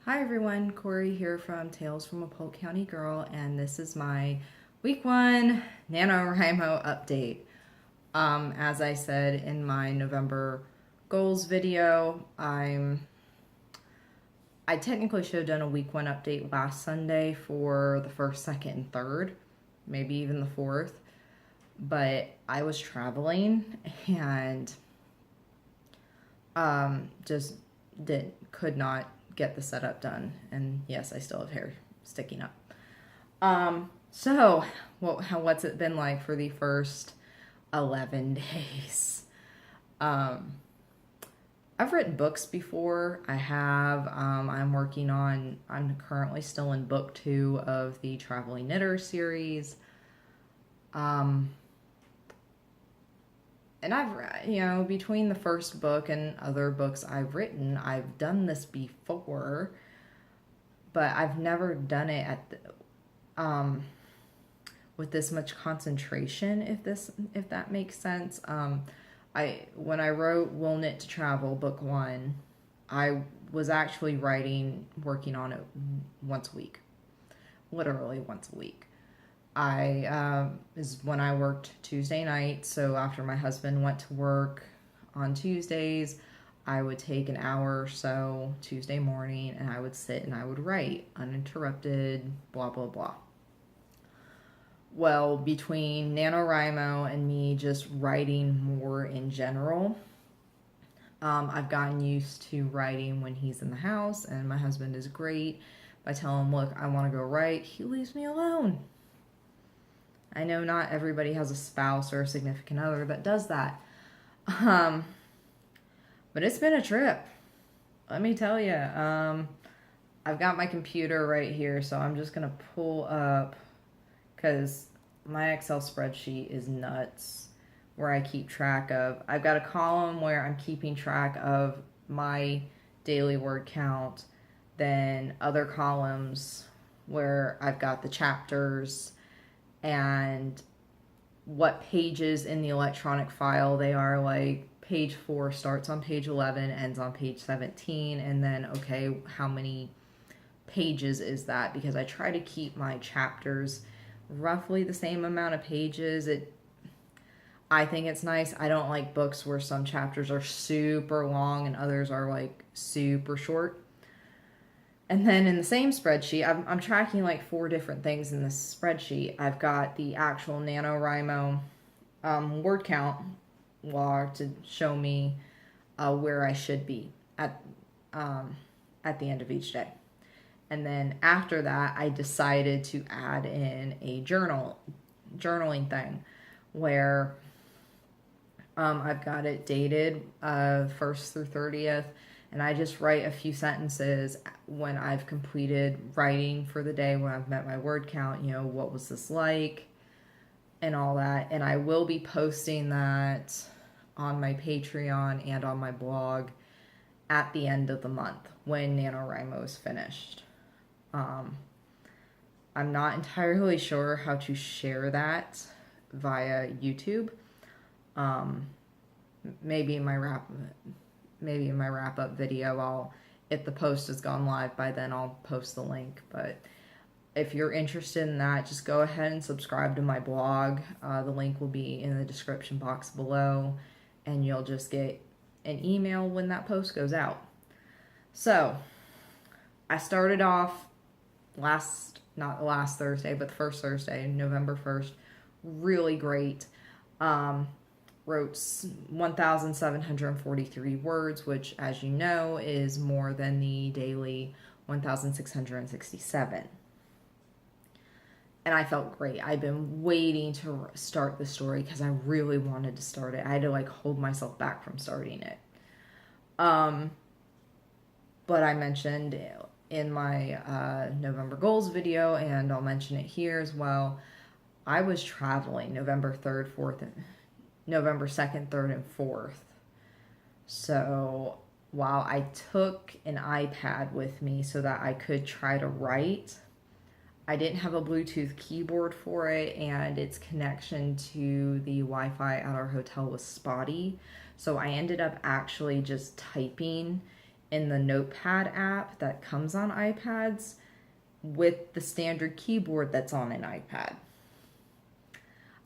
Hi everyone, Corey here from Tales from a Polk County Girl, and this is my week 1 NaNoWriMo update. As I said in my November goals video, I technically should have done a week 1 update last Sunday for the 1st, 2nd, and 3rd, maybe even the 4th, but I was traveling and just could not get the setup done. And yes, I still have hair sticking up. So what's it been like for the first 11 days? I've written books before. I'm currently still in book 2 of the Traveling Knitter series. And I've, between the first book and other books I've written, I've done this before, but I've never done it with this much concentration, if that makes sense. When I wrote Will Knit to Travel, book 1, I was actually working on it once a week, literally once a week. Is when I worked Tuesday night, so after my husband went to work on Tuesdays, I would take an hour or so Tuesday morning and I would sit and I would write uninterrupted, blah blah blah. Well, between NaNoWriMo and me just writing more in general, I've gotten used to writing when he's in the house, and my husband is great. If I tell him, look, I want to go write, he leaves me alone. I know not everybody has a spouse or a significant other that does that. But it's been a trip. Let me tell you. I've got my computer right here, so I'm just going to pull up, because my Excel spreadsheet is nuts, where I keep track of. I've got a column where I'm keeping track of my daily word count, then other columns where I've got the chapters and what pages in the electronic file they are. Like page 4 starts on page 11, ends on page 17, and then okay, how many pages is that? Because I try to keep my chapters roughly the same amount of pages. I think it's nice. I don't like books where some chapters are super long and others are like super short. And then in the same spreadsheet, I'm tracking like 4 different things in this spreadsheet. I've got the actual NaNoWriMo word count log to show me where I should be at the end of each day. And then after that, I decided to add in a journaling thing where I've got it dated 1st through 30th. And I just write a few sentences when I've completed writing for the day, when I've met my word count, what was this like, and all that. And I will be posting that on my Patreon and on my blog at the end of the month when NaNoWriMo is finished. I'm not entirely sure how to share that via YouTube. Maybe in my wrap-up video, if the post has gone live by then, I'll post the link. But if you're interested in that, just go ahead and subscribe to my blog. The link will be in the description box below, and you'll just get an email when that post goes out. So, I started off not the last Thursday, but the first Thursday, November 1st, really great. Wrote 1,743 words, which, as you know, is more than the daily 1,667. And I felt great. I've been waiting to start the story because I really wanted to start it. I had to hold myself back from starting it. But I mentioned in my November goals video, and I'll mention it here as well, I was traveling November 3rd, 4th, and November 2nd, 3rd, and 4th. So while I took an iPad with me so that I could try to write, I didn't have a Bluetooth keyboard for it, and its connection to the Wi-Fi at our hotel was spotty. So I ended up actually just typing in the Notepad app that comes on iPads with the standard keyboard that's on an iPad.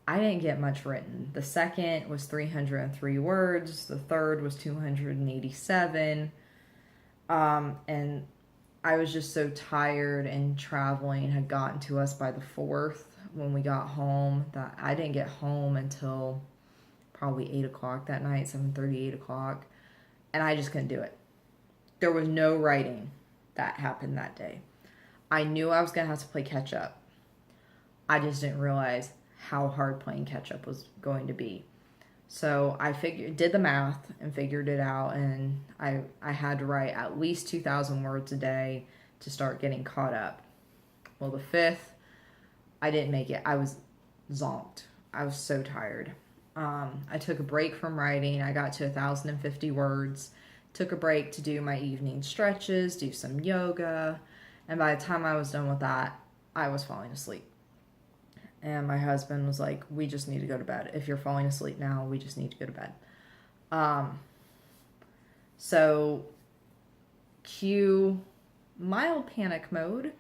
I didn't get much written. The second was 303 words. The third was 287. And I was just so tired, and traveling had gotten to us by the 4th when we got home, that I didn't get home until probably 8 o'clock that night, 7:30, 8 o'clock. And I just couldn't do it. There was no writing that happened that day. I knew I was going to have to play catch up. I just didn't realize how hard playing catch up was going to be. So I did the math and figured it out, and I had to write at least 2,000 words a day to start getting caught up. Well, the 5th, I didn't make it. I was zonked. I was so tired. I took a break from writing. I got to 1,050 words. Took a break to do my evening stretches, do some yoga, and by the time I was done with that, I was falling asleep. And my husband was like, we just need to go to bed. If you're falling asleep now, we just need to go to bed. So cue mild panic mode,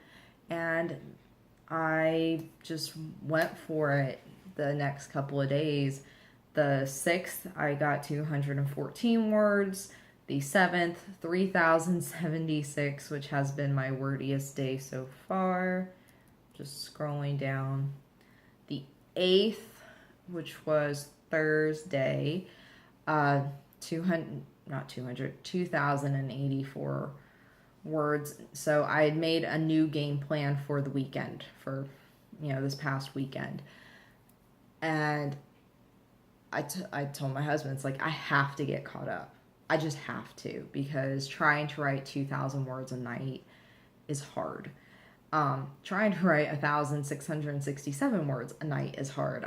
and I just went for it the next couple of days. The 6th, I got 214 words. The 7th, 3,076, which has been my wordiest day so far. Just scrolling down. The 8th, which was Thursday, 2,084 words. So I had made a new game plan for the weekend, for, this past weekend. And I told my husband, it's like, I have to get caught up. I just have to, because trying to write 2,000 words a night is hard. Trying to write 1,667 words a night is hard.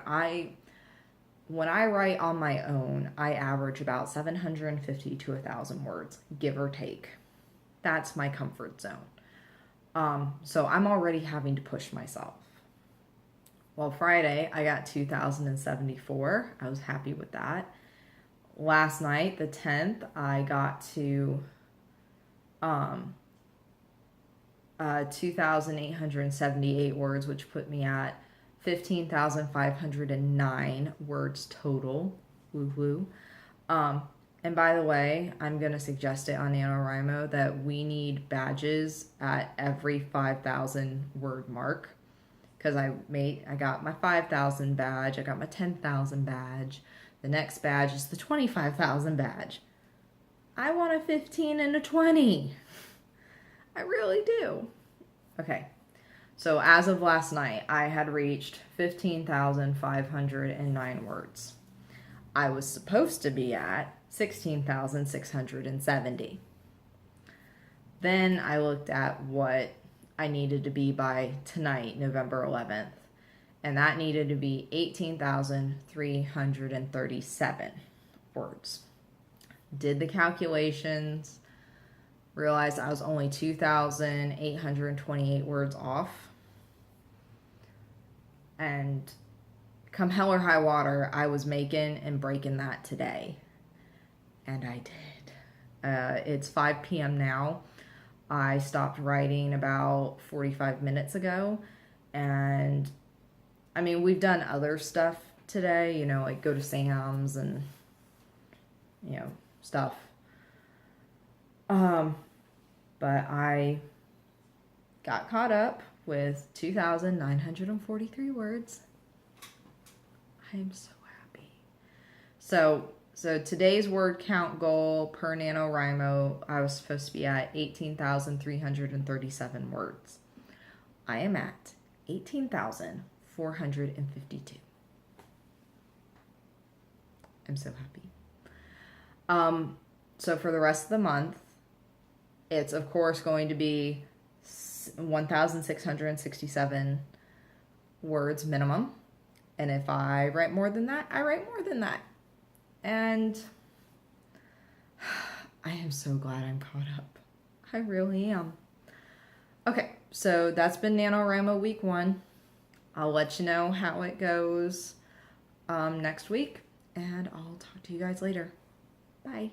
When I write on my own, I average about 750 to 1,000 words, give or take. That's my comfort zone. So I'm already having to push myself. Well, Friday, I got 2,074. I was happy with that. Last night, the 10th, I got to 2,878 words, which put me at 15,509 words total. Woo-woo. And by the way, I'm going to suggest it on NaNoWriMo that we need badges at every 5,000 word mark. Because I got my 5,000 badge, I got my 10,000 badge. The next badge is the 25,000 badge. I want a 15 and a 20. I really do. Okay, so as of last night, I had reached 15,509 words. I was supposed to be at 16,670. Then I looked at what I needed to be by tonight, November 11th. And that needed to be 18,337 words. Did the calculations, realized I was only 2,828 words off. And come hell or high water, I was making and breaking that today. And I did. It's 5 p.m. now. I stopped writing about 45 minutes ago. And I mean, we've done other stuff today, like go to Sam's and, stuff. But I got caught up with 2,943 words. I am so happy. So today's word count goal per NaNoWriMo, I was supposed to be at 18,337 words. I am at 18,452. I'm so happy. So for the rest of the month, it's of course going to be 1,667 words minimum. And if I write more than that, I write more than that. And I am so glad I'm caught up. I really am. Okay, so that's been NaNoWriMo week 1. I'll let you know how it goes next week, and I'll talk to you guys later. Bye.